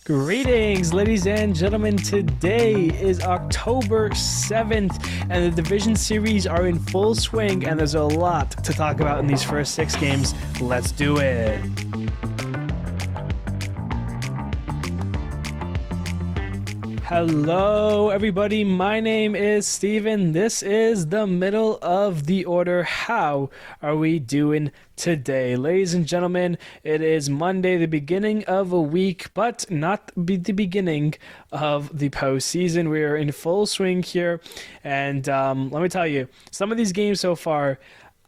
Greetings, ladies and gentlemen. Today is October 7th, and the division series are in full swing, and there's a lot to talk about in these first 6 games. Let's do it. Hello, everybody. My name is Steven. This is the middle of the order. How are we doing today? Ladies and gentlemen, it is Monday, the beginning of a week, but not the beginning of the postseason. We are in full swing here, and let me tell you, some of these games so far,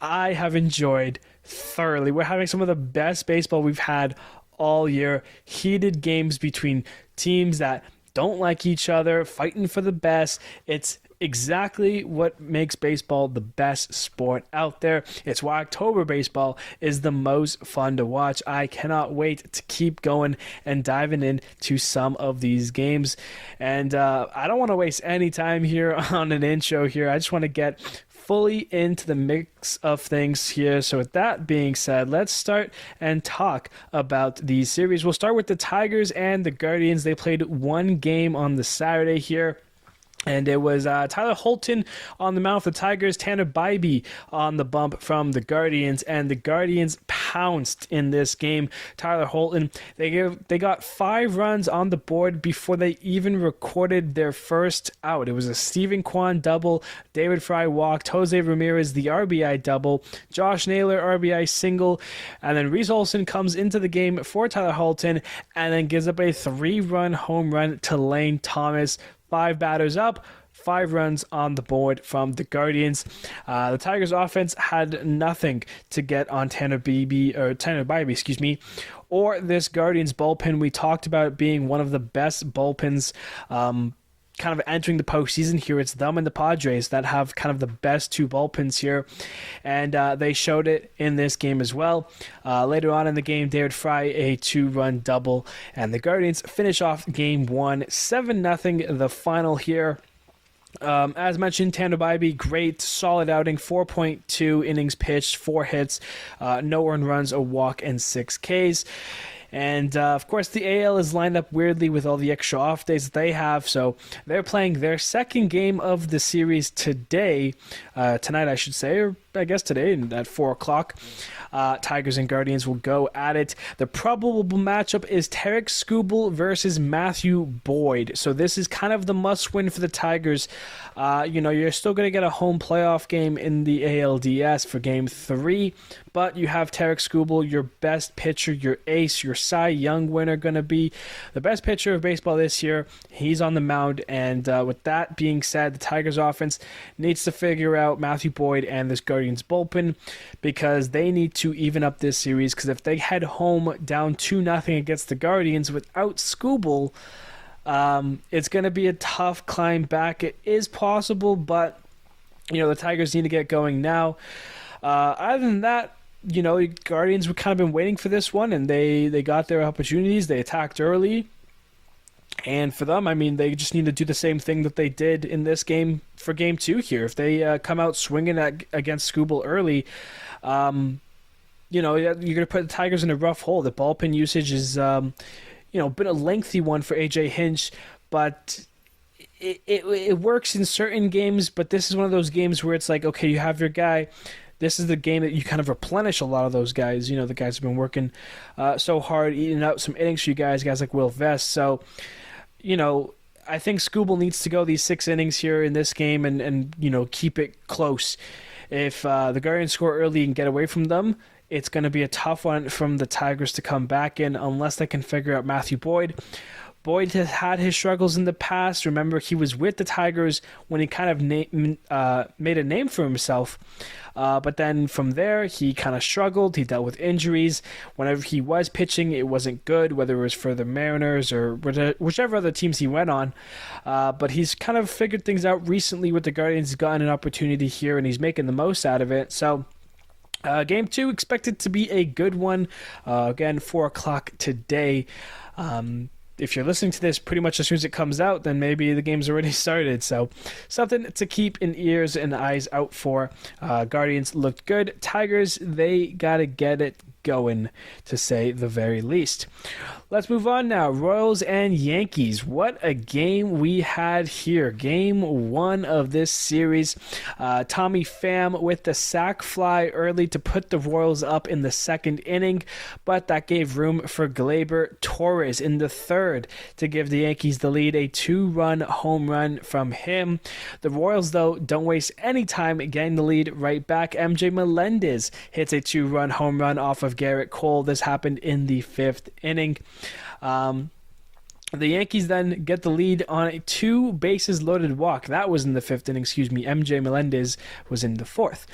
I have enjoyed thoroughly. We're having some of the best baseball we've had all year. Heated games between teams that don't like each other, fighting for the best. It's exactly what makes baseball the best sport out there. It's why October baseball is the most fun to watch. I cannot wait to keep going and diving into some of these games. And I don't want to waste any time here on an intro here. I just want to get fully into the mix of things here. So with that being said, let's start and talk about these series. We'll start with the Tigers and the Guardians. They played one game on the Saturday here, and it was Tyler Holton on the mound for the Tigers, Tanner Bybee on the bump from the Guardians, and the Guardians pounced in this game. Tyler Holton, they got 5 runs on the board before they even recorded their first out. It was a Stephen Kwan double, David Fry walked, Jose Ramirez the RBI double, Josh Naylor RBI single, and then Reese Olson comes into the game for Tyler Holton and then gives up a 3-run home run to Lane Thomas. 5 batters up, 5 runs on the board from the Guardians. The Tigers offense had nothing to get on Tanner Bybee, or this Guardians bullpen. We talked about it being one of the best bullpens kind of entering the postseason here. It's them and the Padres that have kind of the best 2 bullpens here, and they showed it in this game as well. Later on in the game, David Fry a 2-run double, and the Guardians finish off game 1, 7-0 the final here. As mentioned, Tanner Bybee, great, solid outing, 4.2 innings pitched, 4 hits, no earned runs, a walk, and 6 Ks. And, of course, the AL is lined up weirdly with all the extra off days that they have. So they're playing their second game of the series tonight, I should say, or I guess today at 4 o'clock. Tigers and Guardians will go at it. The probable matchup is Tarik Skubal versus Matthew Boyd. So this is kind of the must-win for the Tigers. You're still going to get a home playoff game in the ALDS for Game 3, but you have Tarik Skubal, your best pitcher, your ace, your Cy Young winner, going to be the best pitcher of baseball this year. He's on the mound, and with that being said, the Tigers offense needs to figure out Matthew Boyd and this Guardians bullpen, because they need to even up this series, because if they head home down 2-0 against the Guardians without Skubal, it's going to be a tough climb back. It is possible, but the Tigers need to get going now. Other than that, Guardians were kind of been waiting for this one, and they got their opportunities. They attacked early, and for them, they just need to do the same thing that they did in this game for Game 2 here. If they come out swinging against Skubal early, you're going to put the Tigers in a rough hole. The bullpen usage is, been a lengthy one for AJ Hinch, but it works in certain games. But this is one of those games where it's like, okay, you have your guy. This is the game that you kind of replenish a lot of those guys. The guys have been working so hard, eating out some innings for you guys like Will Vest. So, I think Skubal needs to go these 6 innings here in this game and keep it close. If the Guardians score early and get away from them, it's going to be a tough one from the Tigers to come back in unless they can figure out Matthew Boyd. Boyd has had his struggles in the past. Remember, he was with the Tigers when he kind of made a name for himself. But then from there, he kind of struggled. He dealt with injuries. Whenever he was pitching, it wasn't good, whether it was for the Mariners or whichever other teams he went on. But he's kind of figured things out recently with the Guardians. He's gotten an opportunity here, and he's making the most out of it. So Game 2 expected to be a good one. Again, 4 o'clock today. If you're listening to this pretty much as soon as it comes out, then maybe the game's already started. So something to keep in ears and eyes out for. Guardians looked good. Tigers, they got to get it going, to say the very least. Let's move on now. Royals and Yankees. What a game we had here. Game 1 of this series. Tommy Pham with the sac fly early to put the Royals up in the second inning, but that gave room for Gleyber Torres in the third to give the Yankees the lead, a 2-run home run from him. The Royals, though, don't waste any time getting the lead right back. MJ Melendez hits a 2-run home run off of Garrett Cole. This happened in the 5th inning. The Yankees then get the lead on a 2 bases loaded walk. That was in the 5th inning, MJ Melendez was in the 4th.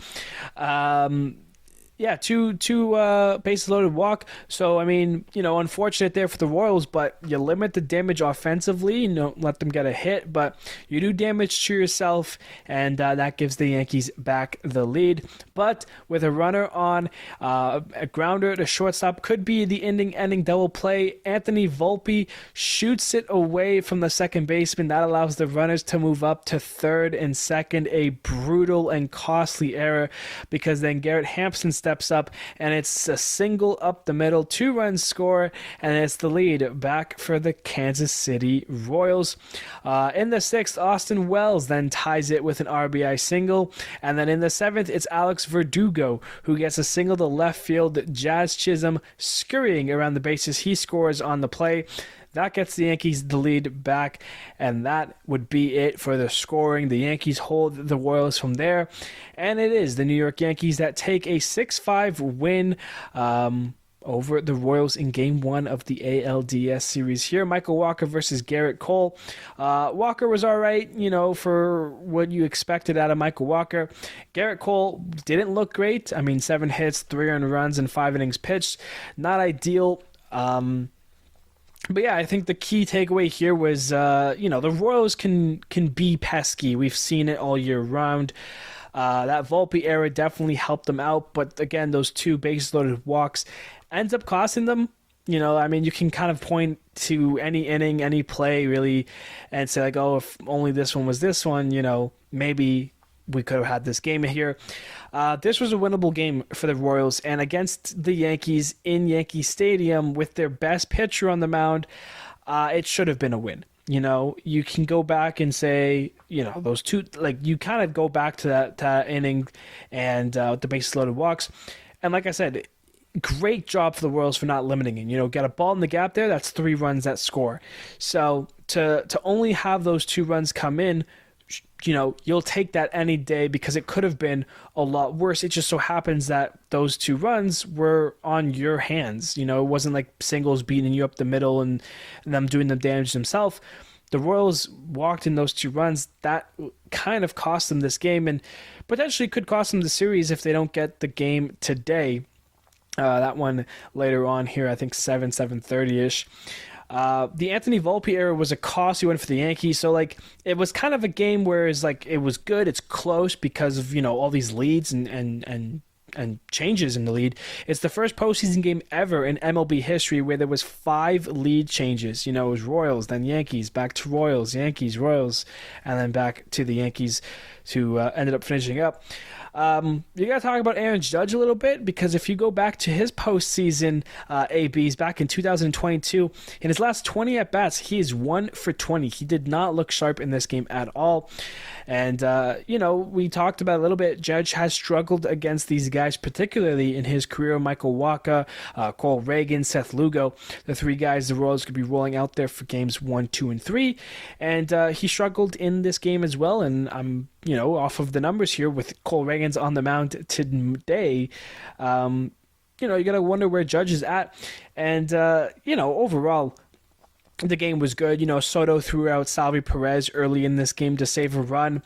Two bases loaded walk. So, I mean, unfortunate there for the Royals, but you limit the damage offensively. You don't let them get a hit, but you do damage to yourself, and that gives the Yankees back the lead. But with a runner on, a grounder to shortstop, could be the ending double play. Anthony Volpe shoots it away from the second baseman. That allows the runners to move up to third and second. A brutal and costly error, because then Garrett Hampson steps up, and it's a single up the middle, 2-run score, and it's the lead back for the Kansas City Royals. In the 6th, Austin Wells then ties it with an RBI single, and then in the 7th, it's Alex Verdugo who gets a single to left field. Jazz Chisholm scurrying around the bases, he scores on the play. That gets the Yankees the lead back, and that would be it for the scoring. The Yankees hold the Royals from there, and it is the New York Yankees that take a 6-5 win over the Royals in Game 1 of the ALDS series here. Michael Walker versus Garrett Cole. Walker was all right, for what you expected out of Michael Walker. Garrett Cole didn't look great. I mean, 7 hits, 3 earned runs, and 5 innings pitched. Not ideal. But yeah, I think the key takeaway here was, the Royals can be pesky. We've seen it all year round. That Volpe era definitely helped them out, but again, those 2 base-loaded walks ends up costing them. You can kind of point to any inning, any play, really, and say, like, oh, if only this one was this one, maybe we could have had this game here. This was a winnable game for the Royals, and against the Yankees in Yankee Stadium with their best pitcher on the mound, it should have been a win. You can go back and say, those 2, you kind of go back to that inning and the bases loaded walks. And like I said, great job for the Royals for not limiting it. Got a ball in the gap there, that's 3 runs that score. So to only have those 2 runs come in, you'll take that any day, because it could have been a lot worse. It just so happens that those 2 runs were on your hands. It wasn't like singles beating you up the middle and them doing the damage themselves. The Royals walked in those 2 runs. That kind of cost them this game, and potentially could cost them the series if they don't get the game today. That one later on here, I think 7:30-ish. The Anthony Volpe era was a costly one for the Yankees, so it was kind of a game where it was good, it's close because of all these leads and changes in the lead. It's the first postseason game ever in MLB history where there was 5 lead changes. It was Royals, then Yankees, back to Royals, Yankees, Royals, and then back to the Yankees, who ended up finishing up. You got to talk about Aaron Judge a little bit, because if you go back to his postseason ABs back in 2022, in his last 20 at-bats, he is 1 for 20. He did not look sharp in this game at all. And, we talked about a little bit, Judge has struggled against these guys, particularly in his career. Michael Wacha, Cole Reagan, Seth Lugo, the 3 guys the Royals could be rolling out there for games 1, 2, and 3. And he struggled in this game as well, and I'm off of the numbers here with Cole Reagan's on the mound today, you got to wonder where Judge is at. And, overall, the game was good. Soto threw out Salvi Perez early in this game to save a run.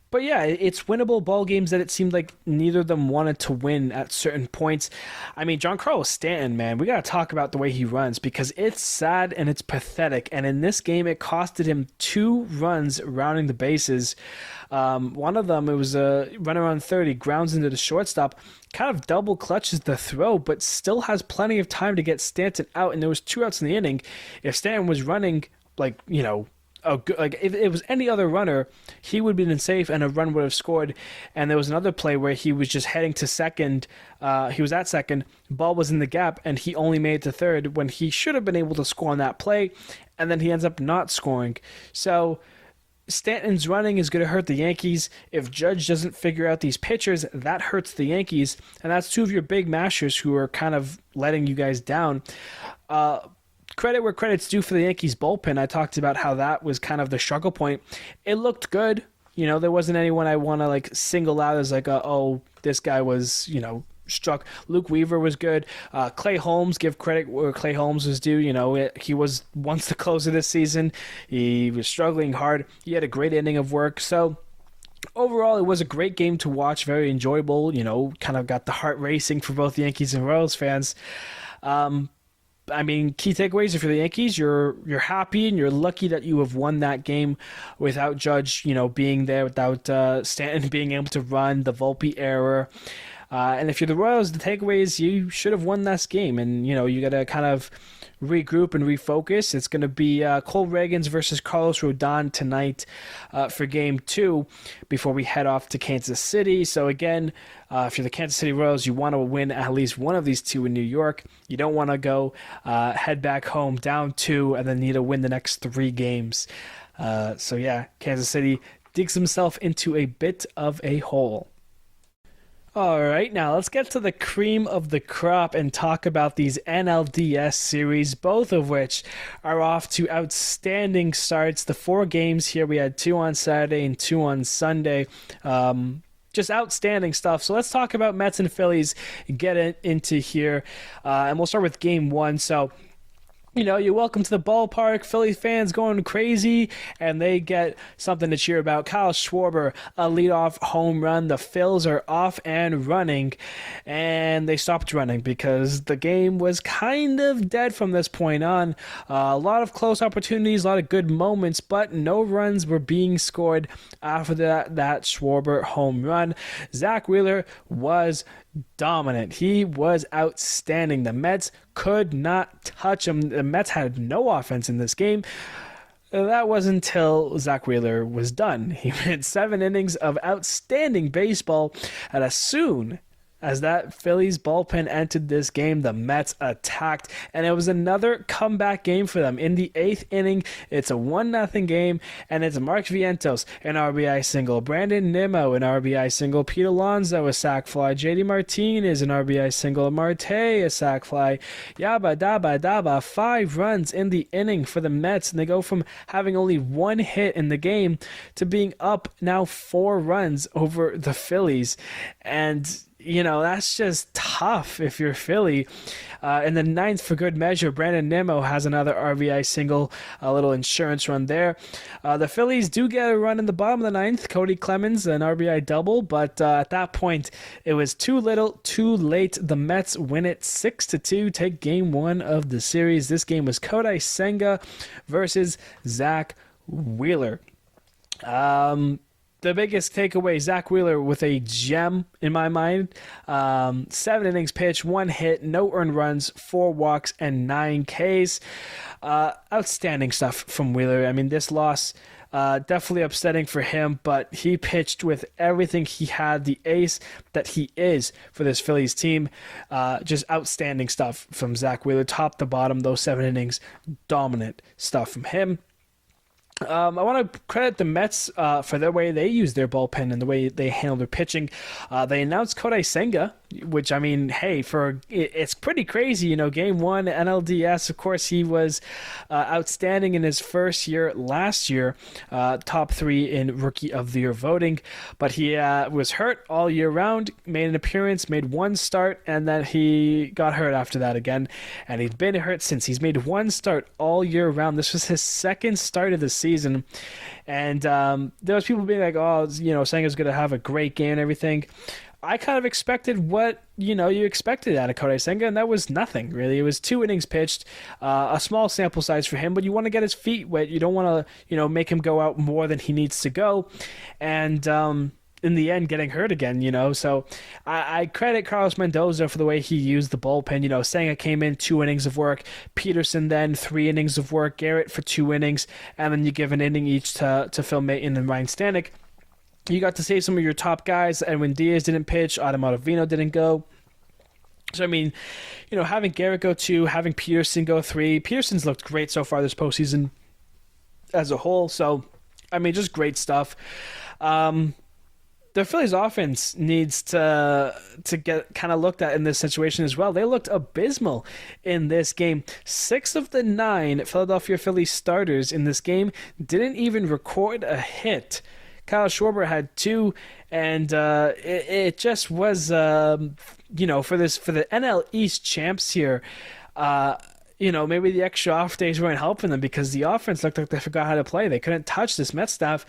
But yeah, it's winnable ball games that it seemed like neither of them wanted to win at certain points. I mean, Giancarlo Stanton, man, we got to talk about the way he runs, because it's sad and it's pathetic. And in this game, it costed him 2 runs rounding the bases. One of them, it was a runner on third. He grounds into the shortstop, kind of double clutches the throw, but still has plenty of time to get Stanton out. And there was 2 outs in the inning. If Stanton was running Oh, like if it was any other runner, he would have been safe and a run would have scored. And there was another play where he was just heading to second. He was at second, ball was in the gap, and he only made it to third when he should have been able to score on that play. And then he ends up not scoring. So Stanton's running is going to hurt the Yankees. If Judge doesn't figure out these pitchers, that hurts the Yankees. And that's two of your big mashers who are kind of letting you guys down. Credit where credit's due for the Yankees bullpen. I talked about how that was kind of the struggle point. It looked good. There wasn't anyone I want to like single out as like, oh, this guy was, struck. Luke Weaver was good. Clay Holmes, give credit where Clay Holmes was due. He was once the closer this season. He was struggling hard. He had a great inning of work. So overall, it was a great game to watch. Very enjoyable. Kind of got the heart racing for both Yankees and Royals fans. Key takeaways for the Yankees, you're happy and you're lucky that you have won that game without Judge, being there, without Stanton being able to run, the Volpe error. And if you're the Royals, the takeaways, you should have won this game. And, you got to kind of regroup and refocus. It's going to be Cole Ragans versus Carlos Rodon tonight for Game 2 before we head off to Kansas City. So again, if you're the Kansas City Royals, you want to win at least one of these two in New York. You don't want to go head back home down 2 and then need to win the next 3 games. Kansas City digs himself into a bit of a hole. All right, now let's get to the cream of the crop and talk about these NLDS series, both of which are off to outstanding starts. The 4 games here, we had 2 on Saturday and 2 on Sunday. Just outstanding stuff. So let's talk about Mets and Phillies, get it into here. And we'll start with Game 1. So you're welcome to the ballpark. Phillies fans going crazy, and they get something to cheer about. Kyle Schwarber, a leadoff home run. The Phils are off and running, and they stopped running because the game was kind of dead from this point on. A lot of close opportunities, a lot of good moments, but no runs were being scored after that Schwarber home run. Zach Wheeler was dominant. He was outstanding. The Mets could not touch him. The Mets had no offense in this game. That was until Zach Wheeler was done. He went 7 innings of outstanding baseball, and as soon as that Phillies bullpen entered this game, the Mets attacked, and it was another comeback game for them. In the 8th inning, it's a 1-0 game, and it's Mark Vientos, an RBI single, Brandon Nimmo, an RBI single, Pete Alonso, a sac fly, JD Martinez, an RBI single, Marte, a sac fly, yabba dabba dabba, 5 runs in the inning for the Mets, and they go from having only 1 hit in the game to being up now 4 runs over the Phillies. And that's just tough if you're Philly. In the 9th, for good measure, Brandon Nimmo has another RBI single, a little insurance run there. The Phillies do get a run in the bottom of the 9th. Cody Clemens, an RBI double, but at that point, it was too little, too late. The Mets win it 6-2, take Game 1 of the series. This game was Kodai Senga versus Zach Wheeler. The biggest takeaway, Zach Wheeler with a gem in my mind. 7 innings pitched, 1 hit, no earned runs, 4 walks, and 9 Ks. Outstanding stuff from Wheeler. This loss, definitely upsetting for him, but he pitched with everything he had, the ace that he is for this Phillies team. Just outstanding stuff from Zach Wheeler, top to bottom, those 7 innings, dominant stuff from him. I want to credit the Mets for the way they use their bullpen and the way they handle their pitching. They announced Kodai Senga, which, it's pretty crazy. Game 1, NLDS, of course, he was outstanding in his first year last year, top 3 in Rookie of the Year voting. But he was hurt all year round, made an appearance, made 1 start, and then he got hurt after that again. And he's been hurt since. He's made 1 start all year round. This was his 2nd start of the season. And there was people being like, Senga's going to have a great game and everything. I kind of expected what, you expected out of Kodai Senga, and that was nothing, really. It was 2 innings pitched, a small sample size for him, but you want to get his feet wet. You don't want to, make him go out more than he needs to go. And in the end getting hurt again, So I credit Carlos Mendoza for the way he used the bullpen. Senga came in 2 innings of work, Peterson then 3 innings of work, Garrett for 2 innings, and then you give an inning each to Phil Maton and Ryan Stanek. You got to save some of your top guys. Edwin Diaz didn't pitch, Adam Ottavino didn't go. So, having Garrett go 2, having Peterson go 3. Peterson's looked great so far this postseason as a whole. So, just great stuff. The Phillies offense needs to get kind of looked at in this situation as well. They looked abysmal in this game. 6 of the 9 Philadelphia Phillies starters in this game didn't even record a hit. Kyle Schwarber had 2, and it just was, for the NL East champs here, maybe the extra off days weren't helping them because the offense looked like they forgot how to play. They couldn't touch this Mets staff.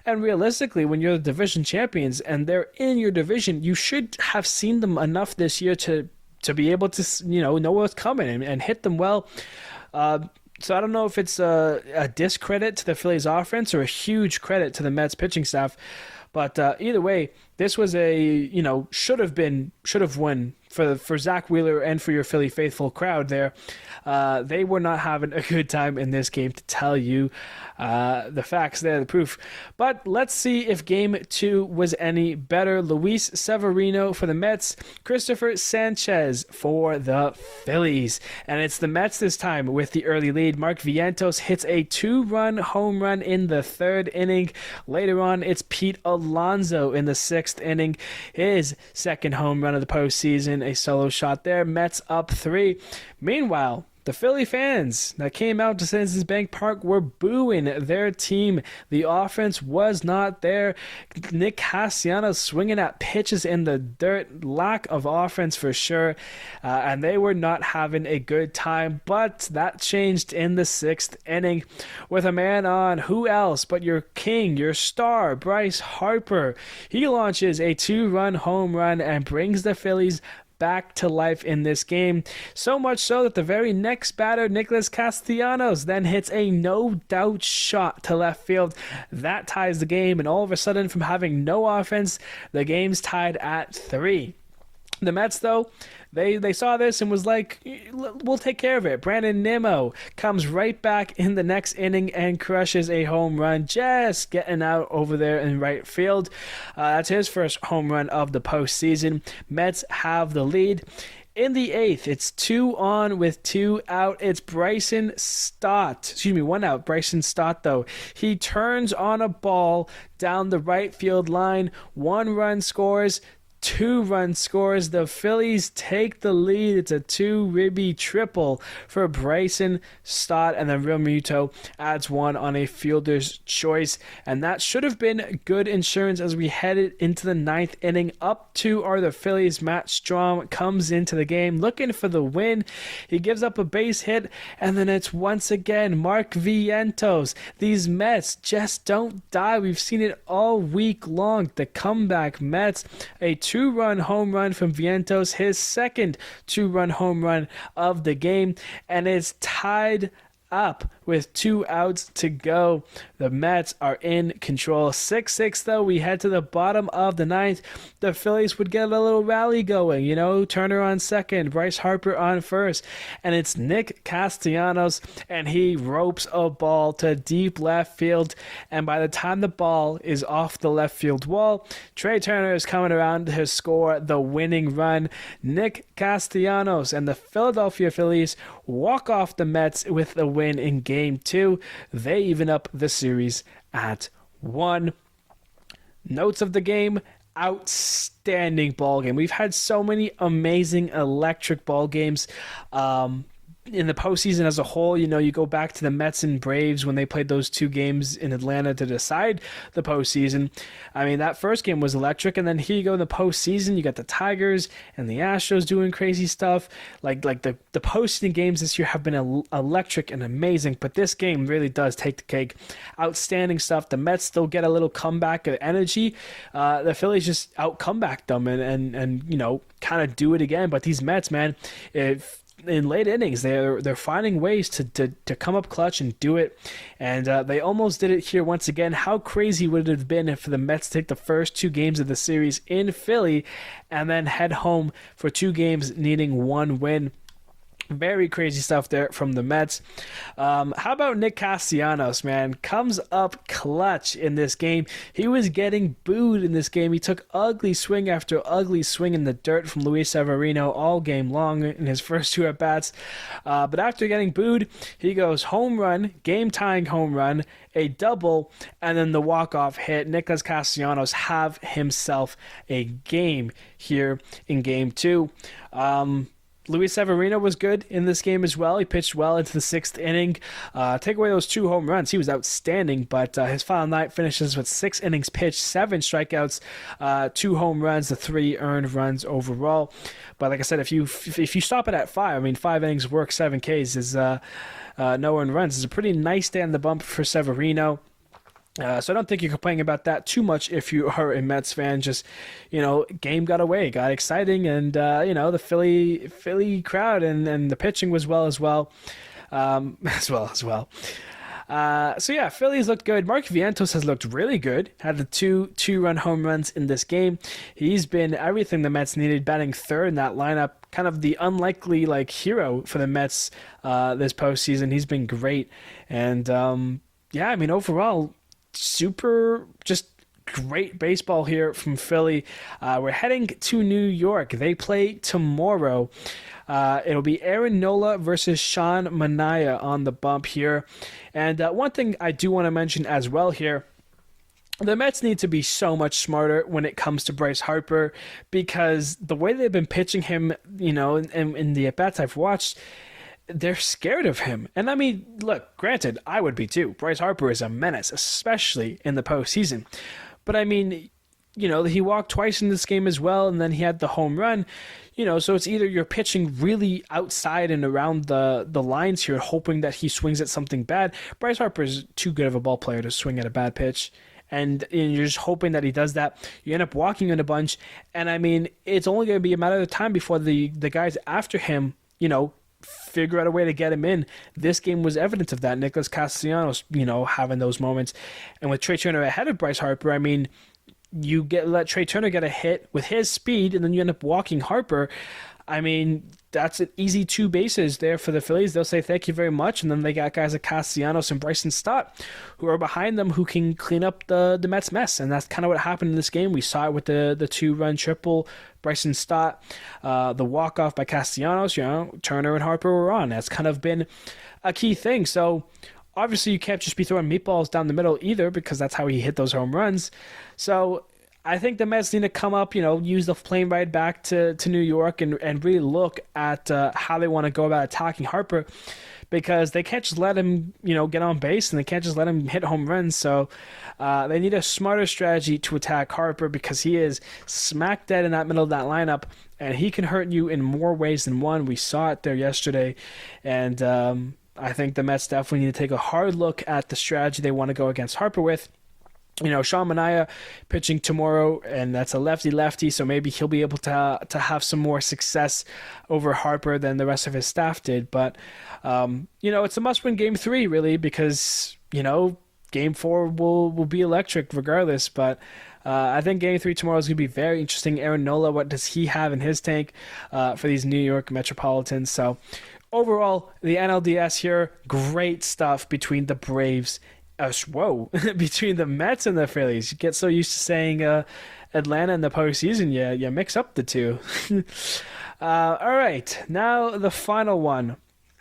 And realistically, when you're the division champions and they're in your division, you should have seen them enough this year to be able to, know what's coming and hit them well. So I don't know if it's a discredit to the Phillies offense or a huge credit to the Mets pitching staff. But either way, this was a, should have won for Zach Wheeler and for your Philly faithful crowd there. They were not having a good time in this game, to tell you the facts there, the proof. But let's see if game 2 was any better. Luis Severino for the Mets, Christopher Sanchez for the Phillies. And it's the Mets this time with the early lead. Mark Vientos hits a 2-run home run in the 3rd inning. Later on, it's Pete Alonso in the 6th inning. His 2nd home run of the postseason, a solo shot there. Mets up 3. Meanwhile, the Philly fans that came out to Citizens Bank Park were booing their team. The offense was not there. Nick Castellanos swinging at pitches in the dirt. Lack of offense for sure. And they were not having a good time. But that changed in the 6th inning with a man on. Who else but your king, your star, Bryce Harper. He launches a 2-run home run and brings the Phillies back to life in this game. So much so that the very next batter, Nicholas Castellanos, then hits a no-doubt shot to left field. That ties the game, and all of a sudden, from having no offense, the game's tied at 3. The Mets, though, they saw this and was like, we'll take care of it. Brandon Nimmo comes right back in the next inning and crushes a home run, just getting out over there in right field. That's his first home run of the postseason. Mets have the lead. In the 8th, it's 2 on with 2 out. It's Bryson Stott. 1 out. Bryson Stott, though. He turns on a ball down the right field line. 1 run scores. 2-run scores. The Phillies take the lead. It's a 2-ribby triple for Bryson Stott, and then Real Muto adds 1 on a fielder's choice. And that should have been good insurance as we headed into the 9th inning. Up 2 are the Phillies. Matt Strom comes into the game looking for the win. He gives up a base hit, and then it's once again Mark Vientos. These Mets just don't die. We've seen it all week long. The comeback Mets, a 2-run home run from Vientos, his second 2-run home run of the game, and it's tied up with 2 outs to go. The Mets are in control. 6-6 though. We head to the bottom of the 9th. The Phillies would get a little rally going. Turner on second, Bryce Harper on first, and it's Nick Castellanos, and he ropes a ball to deep left field. And by the time the ball is off the left field wall, Trey Turner is coming around to score the winning run. Nick Castellanos and the Philadelphia Phillies walk off the Mets with a win in Game 2. They even up the series at 1. Notes of the game: outstanding ball game. We've had so many amazing electric ball games. In the postseason as a whole, you go back to the Mets and Braves when they played those 2 games in Atlanta to decide the postseason. That first game was electric, and then here you go in the postseason, you got the Tigers and the Astros doing crazy stuff. Like the postseason games this year have been electric and amazing, but this game really does take the cake. Outstanding stuff. The Mets still get a little comeback of energy. The Phillies just out comeback them and kind of do it again. But these Mets, man, if in late innings, they're finding ways to come up clutch and do it, and they almost did it here once again. How crazy would it have been if the Mets take the first 2 games of the series in Philly and then head home for 2 games needing 1 win? Very crazy stuff there from the Mets. How about Nick Castellanos, man? Comes up clutch in this game. He was getting booed in this game. He took ugly swing after ugly swing in the dirt from Luis Severino all game long in his first 2 at-bats. But after getting booed, he goes home run, game-tying home run, a double, and then the walk-off hit. Nicholas Castellanos have himself a game here in Game 2. Luis Severino was good in this game as well. He pitched well into the 6th inning. Take away those 2 home runs, he was outstanding, but his final night finishes with 6 innings pitched, 7 strikeouts, 2 home runs, the 3 earned runs overall. But like I said, if you stop it at 5, I mean, 5 innings work, 7 Ks is no earned runs. It's a pretty nice day on the bump for Severino. So I don't think you're complaining about that too much if you are a Mets fan. Just, game got away, got exciting, and the Philly crowd and the pitching was as well. So yeah, Phillies looked good. Mark Vientos has looked really good. Had the two-run home runs in this game. He's been everything the Mets needed, batting third in that lineup. Kind of the unlikely hero for the Mets this postseason. He's been great, and overall, super just great baseball here from Philly. We're heading to New York. They play tomorrow. It'll be Aaron Nola versus Sean Manaea on the bump here. And one thing I do want to mention as well here, the Mets need to be so much smarter when it comes to Bryce Harper, because the way they've been pitching him, in the at-bats I've watched, they're scared of him. And I mean, look, granted, I would be too. Bryce Harper is a menace, especially in the postseason. But I mean, he walked twice in this game as well, and then he had the home run. So it's either you're pitching really outside and around the lines here, hoping that he swings at something bad. Bryce Harper is too good of a ball player to swing at a bad pitch. And you're just hoping that he does that. You end up walking in a bunch. And I mean, it's only going to be a matter of time before the guys after him, figure out a way to get him in. This game was evidence of that. Nicholas Castellanos, having those moments. And with Trey Turner ahead of Bryce Harper, I mean, you let Trey Turner get a hit with his speed, and then you end up walking Harper. I mean, that's an easy 2 bases there for the Phillies. They'll say thank you very much, and then they got guys like Castellanos and Bryson Stott who are behind them who can clean up the Mets mess, and that's kind of what happened in this game. We saw it with the 2-run triple, Bryson Stott, the walk-off by Castellanos. Turner and Harper were on. That's kind of been a key thing. So obviously you can't just be throwing meatballs down the middle either, because that's how he hit those home runs. So I think the Mets need to come up, use the plane ride back to New York and really look at how they want to go about attacking Harper, because they can't just let him, get on base, and they can't just let him hit home runs. So they need a smarter strategy to attack Harper, because he is smack dead in that middle of that lineup, and he can hurt you in more ways than one. We saw it there yesterday, and I think the Mets definitely need to take a hard look at the strategy they want to go against Harper with. Sean Manaea pitching tomorrow, and that's a lefty-lefty, so maybe he'll be able to have some more success over Harper than the rest of his staff did. But, it's a must-win Game 3, really, because, Game 4 will be electric regardless. But I think Game 3 tomorrow is going to be very interesting. Aaron Nola, what does he have in his tank for these New York Metropolitans? So, overall, the NLDS here, great stuff between the Braves between the Mets and the Phillies. You get so used to saying Atlanta in the postseason, you mix up the two. All right, now the final one.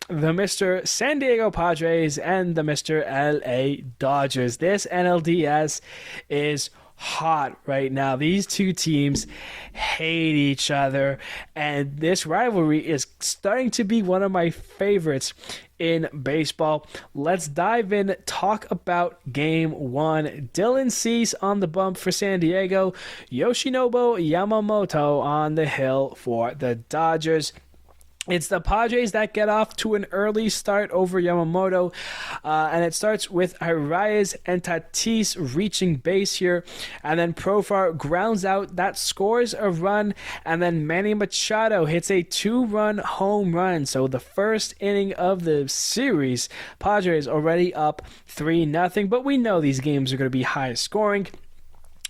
The Mr. San Diego Padres and the Mr. LA Dodgers. This NLDS is hot right now. These two teams hate each other, and this rivalry is starting to be one of my favorites in baseball. Let's dive in, talk about Game 1. Dylan Cease on the bump for San Diego, Yoshinobu Yamamoto on the hill for the Dodgers. It's the Padres that get off to an early start over Yamamoto, and it starts with Arraez and Tatis reaching base here, and then Profar grounds out, that scores a run, and then Manny Machado hits a 2-run home run. So the first inning of the series, Padres already up 3-0, but we know these games are going to be high scoring.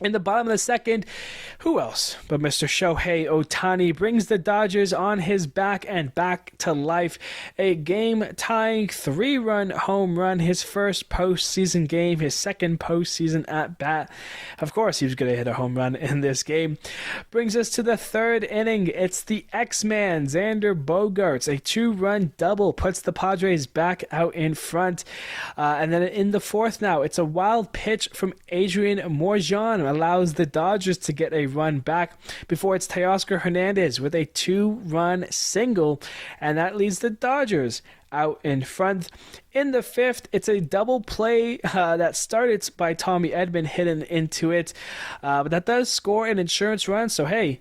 In the bottom of the second, who else but Mr. Shohei Ohtani brings the Dodgers on his back and back to life. A game-tying 3-run home run, his first postseason game, his second postseason at-bat. Of course, he was going to hit a home run in this game. Brings us to the third inning. It's the X-Man, Xander Bogaerts. A 2-run double puts the Padres back out in front. And then in the fourth now, it's a wild pitch from Adrian Morjan, allows the Dodgers to get a run back before it's Teoscar Hernandez with a 2-run single, and that leads the Dodgers out in front. In the fifth, it's a double play that started by Tommy Edman hitting into it, but that does score an insurance run, so hey,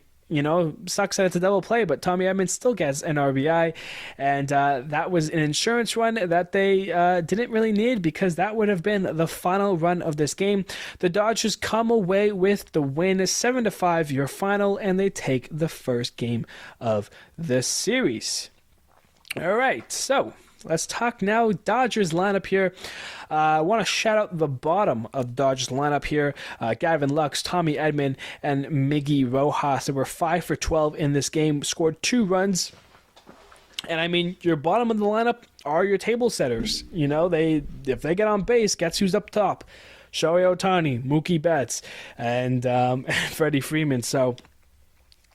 sucks that it's a double play, but Tommy Edman still gets an RBI, and that was an insurance run that they didn't really need, because that would have been the final run of this game. The Dodgers come away with the win, 7-5 your final, and they take the first game of the series. All right, so let's talk now Dodgers lineup here. I want to shout out the bottom of Dodgers lineup here. Gavin Lux, Tommy Edman, and Miggy Rojas. They were 5 for 12 in this game, scored 2 runs. And I mean, your bottom of the lineup are your table setters. If they get on base, guess who's up top? Shohei Ohtani, Mookie Betts, and Freddie Freeman. So,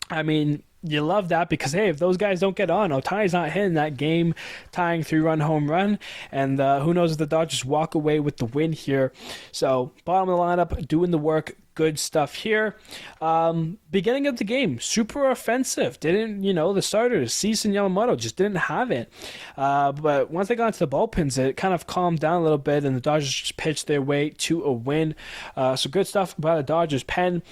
I mean, you love that, because, hey, if those guys don't get on, Ohtani's not hitting that game-tying 3-run home run, and who knows if the Dodgers walk away with the win here. So, bottom of the lineup, doing the work. Good stuff here. Beginning of the game, super offensive. The starters, Cease and Yamamoto, just didn't have it. But once they got into the bullpens, it kind of calmed down a little bit, and the Dodgers just pitched their way to a win. So good stuff by the Dodgers pen.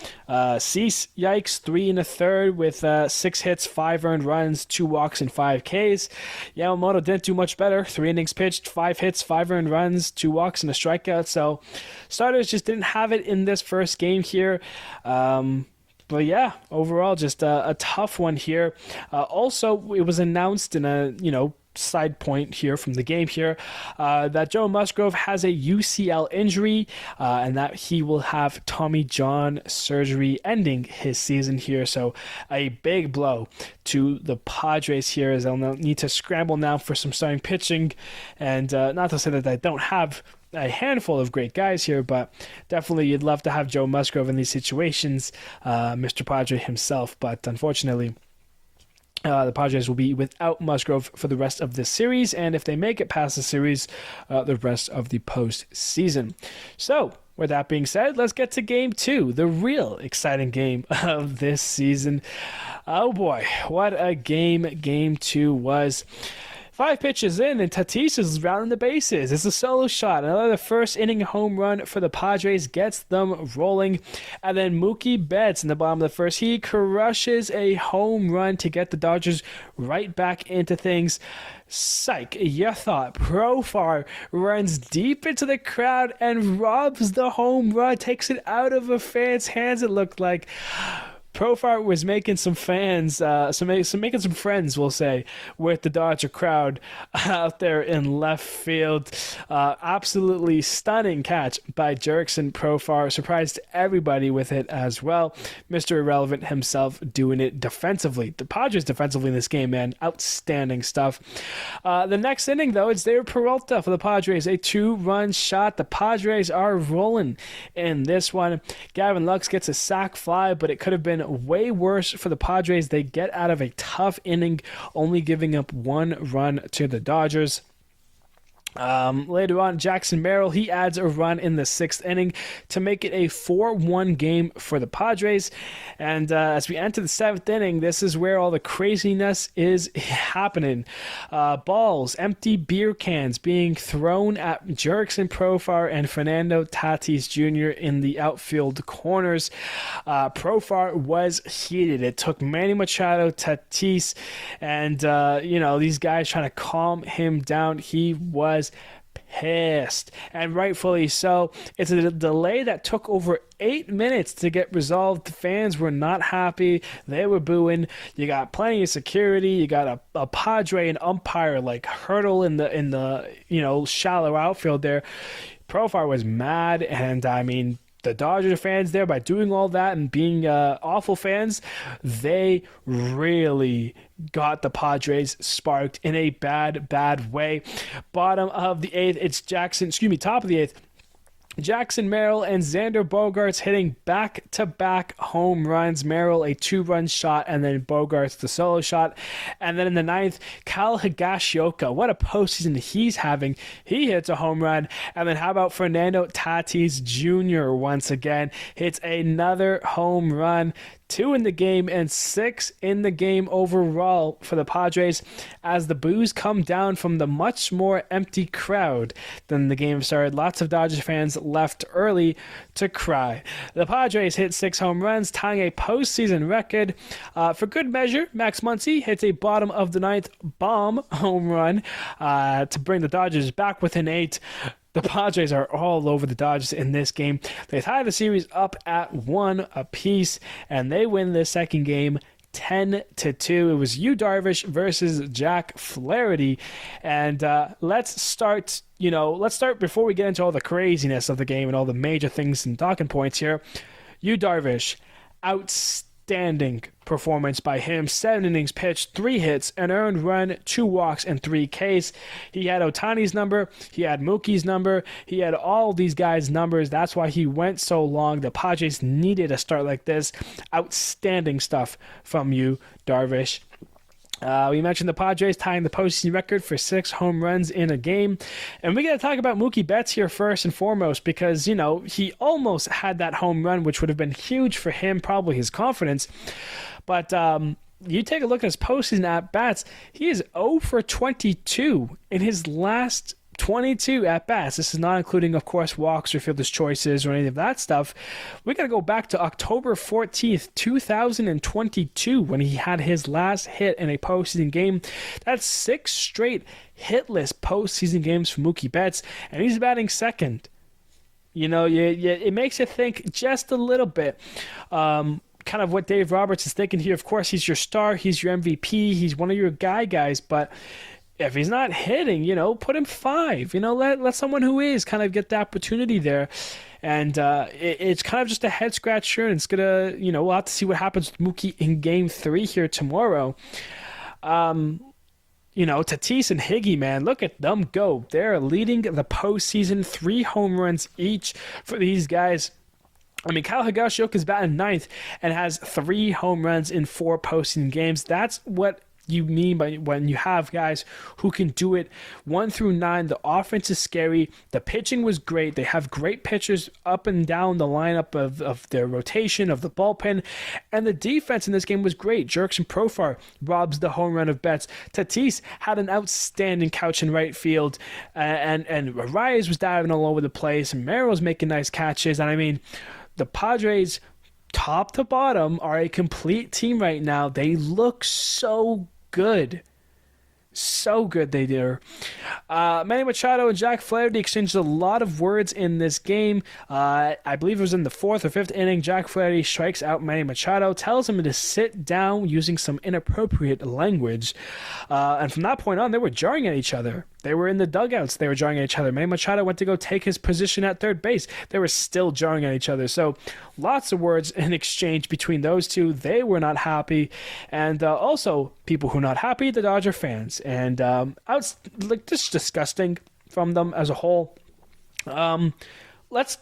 Cease, yikes, 3 1/3 with 6 hits, 5 earned runs, 2 walks, and 5 Ks. Yamamoto didn't do much better. 3 innings pitched, 5 hits, 5 earned runs, 2 walks, and a strikeout. So starters just didn't have it in this first game here. But yeah, overall, just a tough one here. Also, it was announced in a, side point here from the game here, that Joe Musgrove has a UCL injury, and that he will have Tommy John surgery ending his season here. So a big blow to the Padres here, as they'll need to scramble now for some starting pitching. And not to say that they don't have a handful of great guys here, but definitely you'd love to have Joe Musgrove in these situations, Mr. Padre himself. But unfortunately, the Padres will be without Musgrove for the rest of this series, and if they make it past the series, the rest of the postseason. So, with that being said, let's get to Game 2, the real exciting game of this season. Oh boy, what a game 2 was. 5 pitches in, and Tatis is rounding the bases. It's a solo shot. Another first inning home run for the Padres gets them rolling. And then Mookie Betts in the bottom of the first, he crushes a home run to get the Dodgers right back into things. Psych, you thought. Profar runs deep into the crowd and robs the home run, takes it out of a fan's hands, it looked like. Profar was making some fans, making some friends, we'll say, with the Dodger crowd out there in left field. Absolutely stunning catch by Jurickson Profar. Surprised everybody with it as well. Mr. Irrelevant himself doing it defensively. The Padres defensively in this game, man, outstanding stuff. The next inning, though, it's David Peralta for the Padres. A 2-run shot. The Padres are rolling in this one. Gavin Lux gets a sac fly, but it could have been way worse for the Padres. They get out of a tough inning, only giving up 1 run to the Dodgers. Later on, Jackson Merrill, he adds a run in the sixth inning to make it a 4-1 game for the Padres. And as we enter the seventh inning, this is where all the craziness is happening. Balls, empty beer cans being thrown at Jurickson Profar and Fernando Tatis Jr. in the outfield corners. Profar was heated. It took Manny Machado, Tatis, and these guys trying to calm him down. He was pissed, and rightfully so. It's a delay that took over 8 minutes to get resolved. The fans were not happy. They were booing. You got plenty of security. You got a Padre and umpire like hurdle in the shallow outfield there. Profar was mad, and I mean, the Dodgers fans there, by doing all that and being awful fans, they really got the Padres sparked in a bad way. Bottom of the eighth, it's top of the eighth. Jackson Merrill and Xander Bogaerts hitting back-to-back home runs. Merrill a 2-run shot, and then Bogaerts the solo shot. And then in the ninth, Kyle Higashioka. What a postseason he's having. He hits a home run. And then how about Fernando Tatis Jr. once again hits another home run. 2 in the game and 6 in the game overall for the Padres as the boos come down from the much more empty crowd than the game started. Lots of Dodgers fans left early to cry. The Padres hit 6 home runs, tying a postseason record. For good measure, Max Muncy hits a bottom of the ninth bomb home run to bring the Dodgers back within 8. The Padres are all over the Dodgers in this game. They tie the series up at 1 apiece, and they win the second game 10-2. It was Yu Darvish versus Jack Flaherty. And let's start before we get into all the craziness of the game and all the major things and talking points here. Yu Darvish, outstanding performance by him. 7 innings pitched, 3 hits, an earned run, 2 walks, and 3 Ks. He had Ohtani's number. He had Mookie's number. He had all these guys' numbers. That's why he went so long. The Padres needed a start like this. Outstanding stuff from Yu Darvish. We mentioned the Padres tying the postseason record for 6 home runs in a game. And we got to talk about Mookie Betts here first and foremost because, he almost had that home run, which would have been huge for him, probably his confidence. But you take a look at his postseason at-bats, he is 0 for 22 in his last 22 at-bats. This is not including, of course, walks or fielder's choices or any of that stuff. We got to go back to October 14th, 2022 when he had his last hit in a postseason game. That's 6 straight hitless postseason games for Mookie Betts, and he's batting second. It makes you think just a little bit. Kind of what Dave Roberts is thinking here. Of course, he's your star. He's your MVP. He's one of your guys, but if he's not hitting, put him 5. Let someone who is kind of get the opportunity there. And it's kind of just a head scratcher, and it's gonna, we'll have to see what happens with Mookie in Game 3 here tomorrow. Tatis and Higgy, man, look at them go. They're leading the postseason, 3 home runs each for these guys. I mean, Kyle Higashioka is batting 9th and has 3 home runs in 4 postseason games. That's what you mean by when you have guys who can do it 1 through 9. The offense is scary. The pitching was great. They have great pitchers up and down the lineup of their rotation, of the bullpen. And the defense in this game was great. Jurickson Profar robs the home run of Betts. Tatis had an outstanding couch in right field. And Arias was diving all over the place. And Merrill was making nice catches. And I mean, the Padres, top to bottom, are a complete team right now. They look so good. So good they do. Manny Machado and Jack Flaherty exchanged a lot of words in this game. I believe it was in the 4th or 5th inning. Jack Flaherty strikes out Manny Machado, tells him to sit down using some inappropriate language. And from that point on, they were jarring at each other. They were in the dugouts. They were jarring at each other. Manny Machado went to go take his position at third base. They were still jarring at each other. So lots of words in exchange between those two. They were not happy. And also, people who are not happy, the Dodger fans. And just disgusting from them as a whole. let's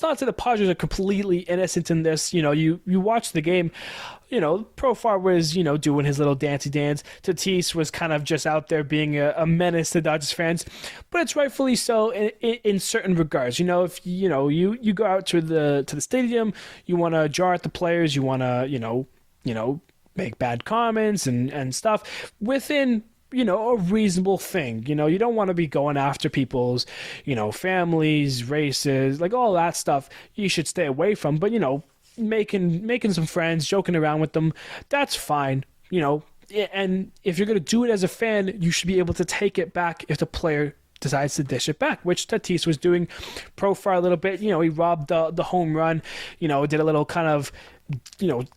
not say the Padres are completely innocent in this. You watch the game. Profar was, doing his little dancey dance. Tatis was kind of just out there being a menace to Dodgers fans, but it's rightfully so in certain regards. If you go out to the stadium, you want to jar at the players, you want to make bad comments and stuff within a reasonable thing. You don't want to be going after people's, families, races, like all that stuff. You should stay away from. But making some friends, joking around with them, that's fine. And if you're gonna do it as a fan, you should be able to take it back if the player decides to dish it back, which Tatis was doing. Profile a little bit. He robbed the home run. Did a little kind of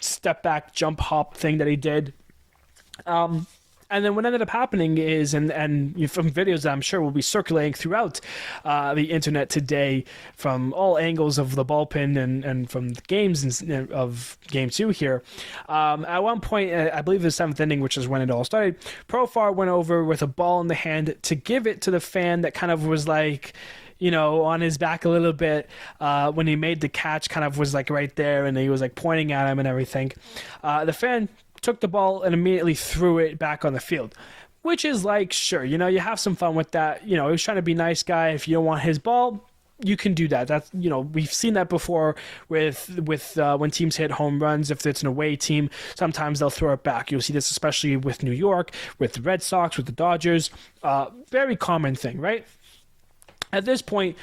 step back, jump hop thing that he did. And then what ended up happening is, and from videos that I'm sure will be circulating throughout the internet today from all angles of the bullpen and from the games of Game 2 here, at one point, I believe the 7th inning, which is when it all started, Profar went over with a ball in the hand to give it to the fan that kind of was like, on his back a little bit when he made the catch, kind of was like right there, and he was like pointing at him and everything. The fan took the ball and immediately threw it back on the field, which is like, sure, you have some fun with that. He was trying to be a nice guy. If you don't want his ball, you can do that. That's, we've seen that before with when teams hit home runs. If it's an away team, sometimes they'll throw it back. You'll see this especially with New York, with the Red Sox, with the Dodgers. Very common thing, right? At this point,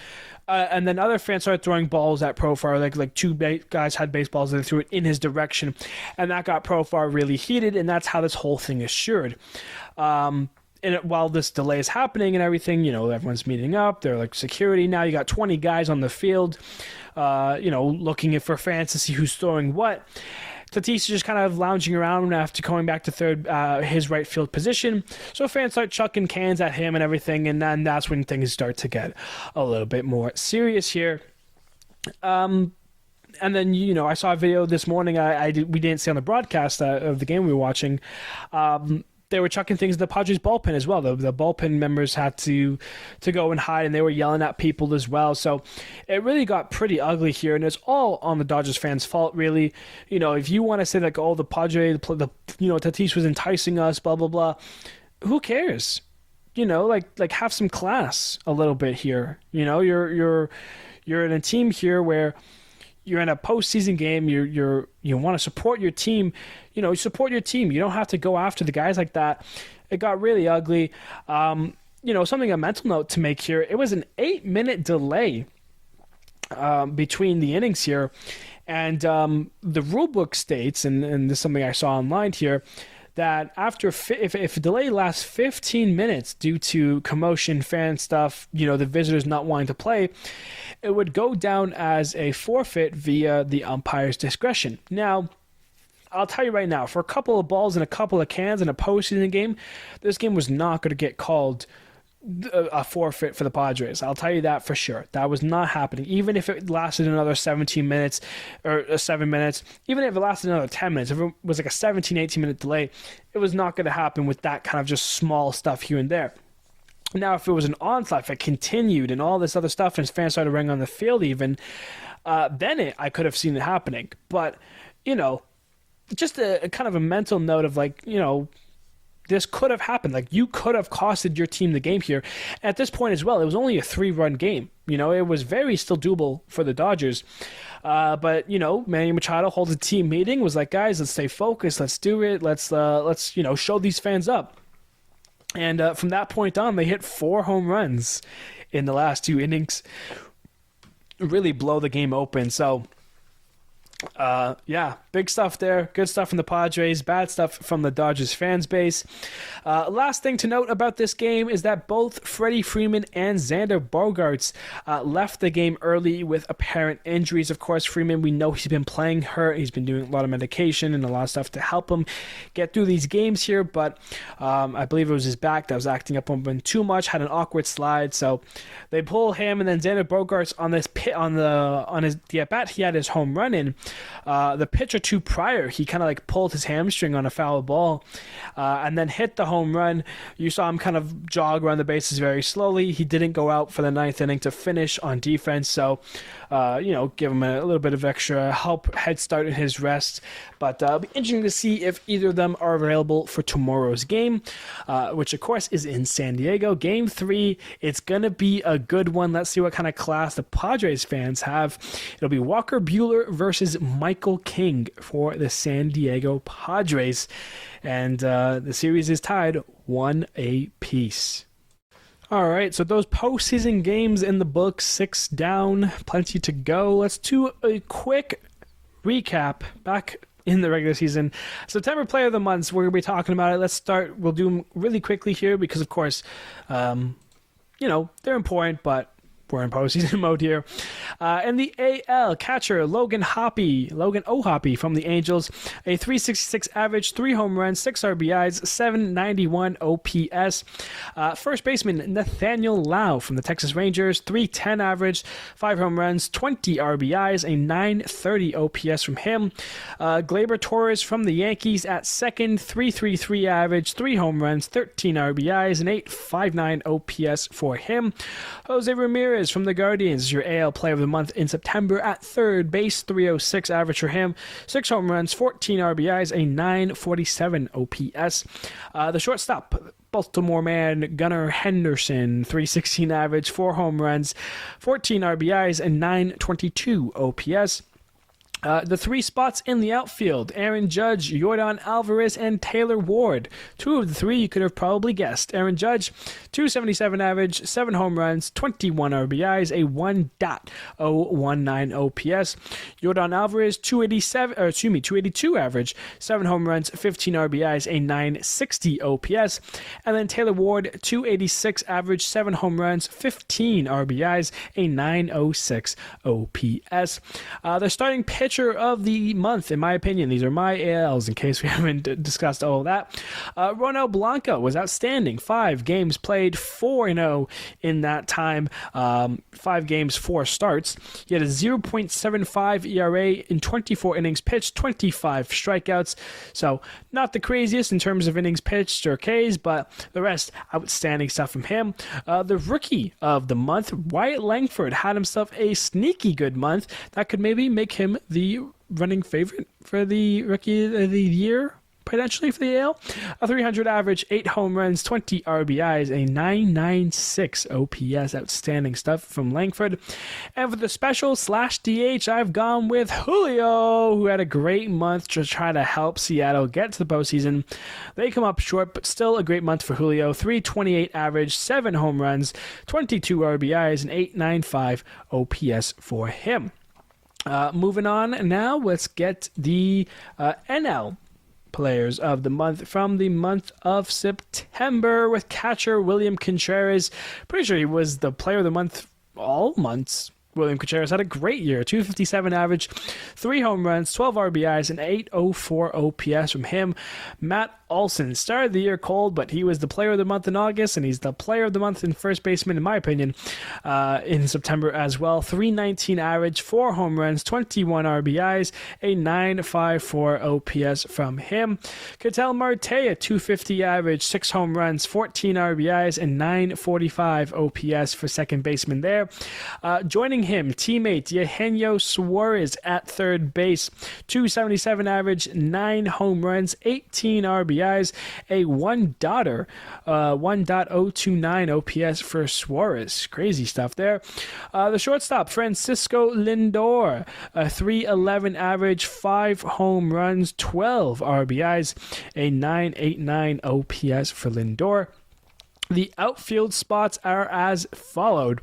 and then other fans started throwing balls at Profar. Like two guys had baseballs and they threw it in his direction, and that got Profar really heated. And that's how this whole thing is assured. And while this delay is happening and everything, everyone's meeting up. They're like security now. You got 20 guys on the field, looking for fans to see who's throwing what. Tatis is just kind of lounging around after going back to third, his right field position. So fans start chucking cans at him and everything, and then that's when things start to get a little bit more serious here. And then, I saw a video this morning we didn't see on the broadcast of the game we were watching. They were chucking things at the Padres bullpen as well. The bullpen members had to go and hide, and they were yelling at people as well. So it really got pretty ugly here, and it's all on the Dodgers fans' fault, really. If you want to say like, oh, the Padres, Tatis was enticing us, blah blah blah, who cares? Like have some class a little bit here. You're in a team here where you're in a postseason game. You want to support your team. Support your team. You don't have to go after the guys like that. It got really ugly. A mental note to make here. It was an 8-minute delay between the innings here, and the rule book states, and this is something I saw online here, that after if a delay lasts 15 minutes due to commotion, fan stuff, the visitors not wanting to play, it would go down as a forfeit via the umpire's discretion. Now, I'll tell you right now, for a couple of balls and a couple of cans in a postseason game, this game was not going to get called a forfeit for the Padres. I'll tell you that for sure. That was not happening. Even if it lasted another 17 minutes or 7 minutes, even if it lasted another 10 minutes, if it was like a 17, 18-minute delay, it was not going to happen with that kind of just small stuff here and there. Now, if it was an onslaught, if it continued and all this other stuff and fans started running on the field even, then I could have seen it happening. But, just a kind of a mental note of like, this could have happened. Like, you could have costed your team the game here. At this point as well, it was only a 3-run game. It was very still doable for the Dodgers. But, Manny Machado holds a team meeting, was like, guys, let's stay focused. Let's do it. Let's show these fans up. And from that point on, they hit 4 home runs in the last 2 innings. Really blow the game open. So, big stuff there. Good stuff from the Padres, bad stuff from the Dodgers fans base. Last thing to note about this game is that both Freddie Freeman and Xander Bogaerts left the game early with apparent injuries. Of course, Freeman, we know he's been playing hurt. He's been doing a lot of medication and a lot of stuff to help him get through these games here, but I believe it was his back that was acting up on him too much, had an awkward slide, so they pull him, and then Xander Bogaerts on the at-bat he had his home run in. The pitch or two prior, he kind of like pulled his hamstring on a foul ball and then hit the home run. You saw him kind of jog around the bases very slowly. He didn't go out for the ninth inning to finish on defense, so give him a little bit of extra help, head start in his rest. But it'll be interesting to see if either of them are available for tomorrow's game, which of course is in San Diego. Game 3, it's going to be a good one. Let's see what kind of class the Padres fans have. It'll be Walker Buehler versus Michael King for the San Diego Padres. And the series is tied 1 apiece. All right, so those postseason games in the books, 6 down, plenty to go. Let's do a quick recap back in the regular season. September Player of the Months, we're going to be talking about it. Let's start. We'll do them really quickly here because, of course, they're important, but we're in postseason mode here. In the AL, catcher Logan O'Hoppe from the Angels, a 366 average, 3 home runs, 6 RBIs, 791 OPS. First baseman Nathaniel Lau from the Texas Rangers, 310 average, 5 home runs, 20 RBIs, a 930 OPS from him. Gleyber Torres from the Yankees at second, 333 average, 3 home runs, 13 RBIs, and 859 OPS for him. Jose Ramirez from the Guardians, your AL Player of the Month in September at third base, 306 average for him, 6 home runs, 14 RBIs, a 947 OPS. The shortstop, Baltimore man Gunnar Henderson, 316 average, 4 home runs, 14 RBIs, and 922 OPS. The 3 spots in the outfield, Aaron Judge, Yordan Alvarez, and Taylor Ward. 2 of the 3 you could have probably guessed. Aaron Judge, 277 average, 7 home runs, 21 RBIs, a 1.019 OPS. Yordan Alvarez, 282 average, 7 home runs, 15 RBIs, a 960 OPS. And then Taylor Ward, 286 average, 7 home runs, 15 RBIs, a 906 OPS. The starting pitcher of the month, in my opinion, these are my ALs in case we haven't discussed all of that. Ronel Blanco was outstanding. 5 games played, 4-0 in that time. 5 games, 4 starts. He had a 0.75 ERA in 24 innings pitched, 25 strikeouts. So not the craziest in terms of innings pitched or Ks, but the rest, outstanding stuff from him. The rookie of the month, Wyatt Langford, had himself a sneaky good month that could maybe make him the running favorite for the rookie of the year, potentially for the AL. A 300 average, 8 home runs, 20 RBIs, a 996 OPS. Outstanding stuff from Langford. And for the special /DH, I've gone with Julio, who had a great month to try to help Seattle get to the postseason. They come up short, but still a great month for Julio. 328 average, 7 home runs, 22 RBIs, and 895 OPS for him. Moving on now, let's get the NL Players of the Month from the month of September with catcher William Contreras. Pretty sure he was the Player of the Month all months. William Contreras had a great year, 257 average, 3 home runs, 12 RBIs, and 804 OPS from him. Matt Olson started the year cold, but he was the Player of the Month in August, and he's the Player of the Month in first baseman, in my opinion, in September as well. 319 average, 4 home runs, 21 RBIs, a 954 OPS from him. Ketel Marte, a 250 average, 6 home runs, 14 RBIs, and 945 OPS for second baseman there. Joining him, teammate Eugenio Suarez at third base, 277 average, 9 home runs, 18 RBIs, a 1.029 OPS for Suarez. Crazy stuff there. The shortstop, Francisco Lindor, a 311 average, 5 home runs, 12 RBIs, a 989 OPS for Lindor. The outfield spots are as followed.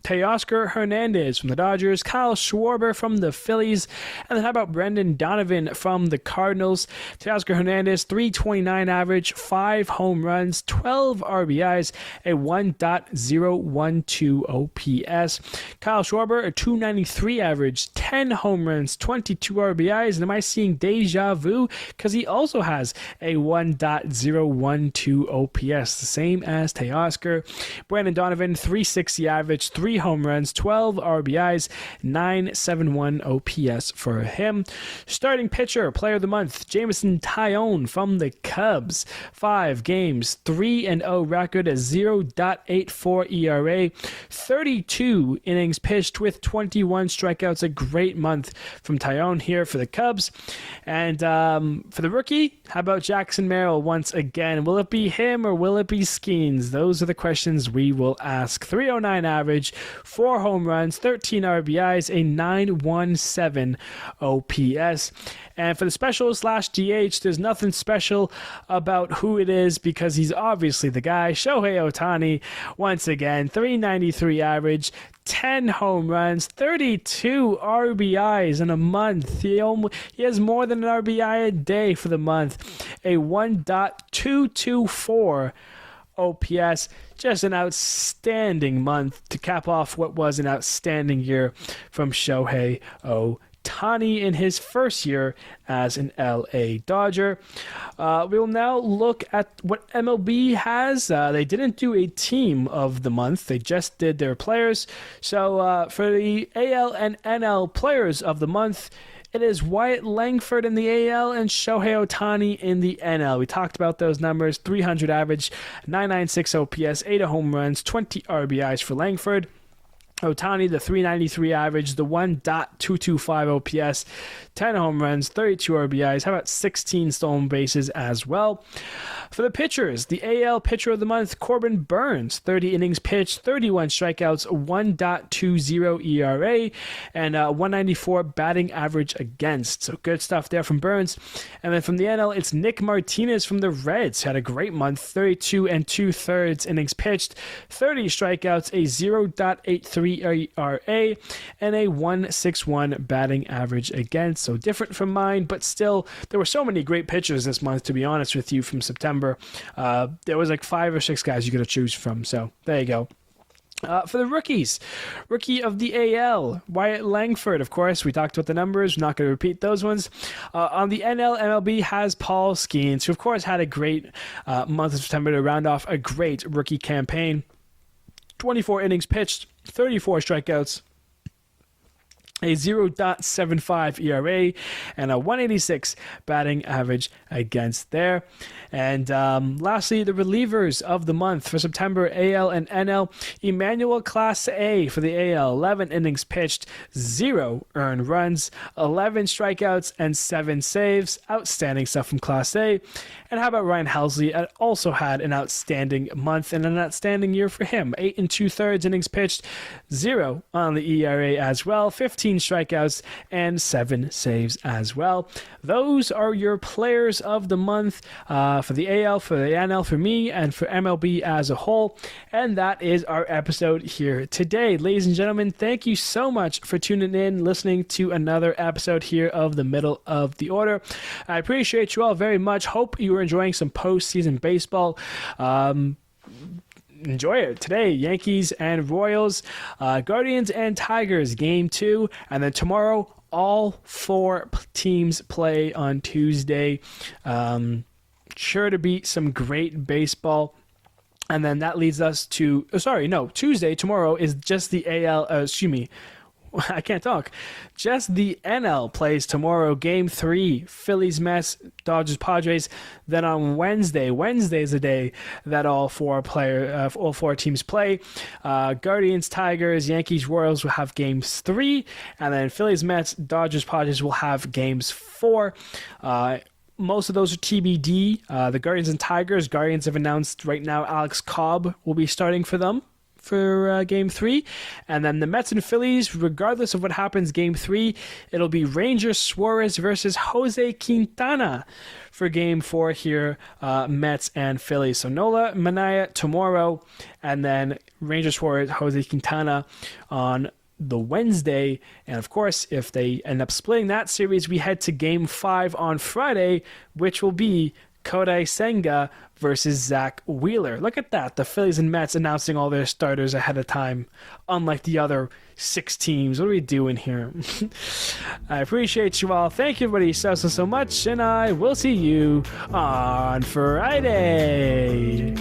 Teoscar Hernandez from the Dodgers, Kyle Schwarber from the Phillies, and then how about Brendan Donovan from the Cardinals? Teoscar Hernandez, 329 average, 5 home runs, 12 RBIs, a 1.012 OPS. Kyle Schwarber, a 293 average, 10 home runs, 22 RBIs, and am I seeing deja vu? Because he also has a 1.012 OPS, the same as Teoscar. Brandon Donovan, 360 average, 3 home runs, 12 RBIs, 971 OPS for him. Starting pitcher, player of the month, Jameson Taillon from the Cubs. 5 games, 3-0 record, a 0.84 ERA, 32 innings pitched with 21 strikeouts. A great month from Taillon here for the Cubs. And for the rookie, how about Jackson Merrill once again? Will it be him or will it be Skeens? Those are the questions we will ask. 309 average, 4 home runs, 13 RBIs, a 917 OPS. And for the special / DH, there's nothing special about who it is because he's obviously the guy. Shohei Ohtani, once again, 393 average, 10 home runs, 32 RBIs in a month. He has more than an RBI a day for the month. A 1.224 OPS. Just an outstanding month to cap off what was an outstanding year from Shohei Ohtani in his first year as an LA Dodger. We will now look at what MLB has. They didn't do a team of the month. They just did their players. So for the AL and NL players of the month, it is Wyatt Langford in the AL and Shohei Ohtani in the NL. We talked about those numbers. 300 average, 996 OPS, 8 home runs, 20 RBIs for Langford. Ohtani, the 393 average, the 1.225 OPS, 10 home runs, 32 RBIs. How about 16 stolen bases as well? For the pitchers, the AL pitcher of the month, Corbin Burnes, 30 innings pitched, 31 strikeouts, 1.20 ERA, and 194 batting average against. So good stuff there from Burnes. And then from the NL, it's Nick Martinez from the Reds. Had a great month, 32 2/3 innings pitched, 30 strikeouts, a 0.83 ERA, and a 161 batting average against. So different from mine, but still, there were so many great pitchers this month, to be honest with you, from September. There was like 5 or 6 guys you could choose from. So there you go. For the rookies, rookie of the AL, Wyatt Langford, of course. We talked about the numbers. We're not going to repeat those ones. On the NL, MLB has Paul Skeens, who, of course, had a great month of September to round off a great rookie campaign. 24 innings pitched, 34 strikeouts, a 0.75 ERA, and a 186 batting average against there. And lastly, the relievers of the month for September, AL and NL. Emmanuel Class A for the AL, 11 innings pitched, 0 earned runs, 11 strikeouts, and 7 saves. Outstanding stuff from Class A. And how about Ryan Helsley? Also had an outstanding month and an outstanding year for him. 8 2/3 innings pitched, 0 on the ERA as well, 15 strikeouts, and 7 saves as well. Those are your players of the month for the AL, for the NL, for me, and for MLB as a whole. And that is our episode here today. Ladies and gentlemen, thank you so much for tuning in, listening to another episode here of the Middle of the Order. I appreciate you all very much. Hope you were enjoying some postseason baseball. Enjoy it today. Yankees and Royals, Guardians and Tigers, game 2, and then tomorrow all 4 teams play on Tuesday. Sure to be some great baseball. And then that leads us to Tuesday. Tomorrow is just the I can't talk. Just the NL plays tomorrow. Game 3, Phillies, Mets, Dodgers, Padres. Then on Wednesday is the day that all 4 teams play. Guardians, Tigers, Yankees, Royals will have games 3, and then Phillies, Mets, Dodgers, Padres will have games 4. Most of those are TBD. The Guardians and Tigers. Guardians have announced right now Alex Cobb will be starting for them for Game 3. And then the Mets and Phillies, regardless of what happens Game 3, it'll be Ranger Suarez versus Jose Quintana for Game 4 here, Mets and Phillies. So Nola Manaya tomorrow, and then Ranger Suarez, Jose Quintana on the Wednesday. And of course, if they end up splitting that series, we head to Game 5 on Friday, which will be Kodai Senga versus Zach Wheeler. Look at that. The Phillies and Mets announcing all their starters ahead of time, unlike the other 6 teams. What are we doing here? I appreciate you all. Thank you, everybody, so much, and I will see you on Friday.